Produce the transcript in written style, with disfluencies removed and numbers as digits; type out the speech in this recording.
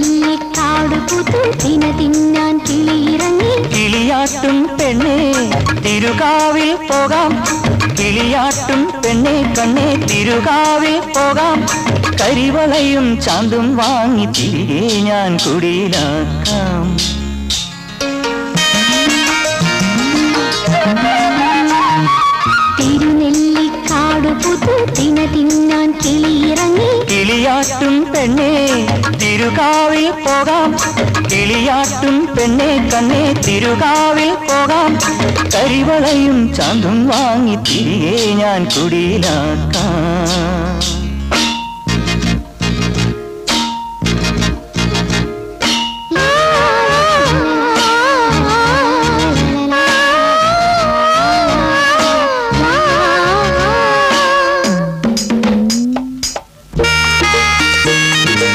തിരുനെല്ലിക്കാട് പുതുതിന തിന്നാൻ കിളിയിറങ്ങി. കിളിയാട്ടും പെണ്ണേ തിരുകാവിൽ പോകാം, കിളിയാട്ടും പെണ്ണേ കണ്ണേ തിരുകാവിൽ പോകാം. കരിവളയും ചാന്തും വാങ്ങി തിരികെ ഞാൻ കുടിയിലാക്കാം. തിരുനെല്ലിക്കാട് പുതുതിന തിന്നാൻ കിളിയിറങ്ങി. കിളിയാട്ടും പെണ്ണേ തിരുകാവിൽ പോകാം, കിളിയാട്ടും പെണ്ണേ കണ്ണേ തിരുകാവിൽ പോകാം. കരിവളയും ചാന്തും വാങ്ങി തിരികെ ഞാൻ കുടിയിലാക്കാം.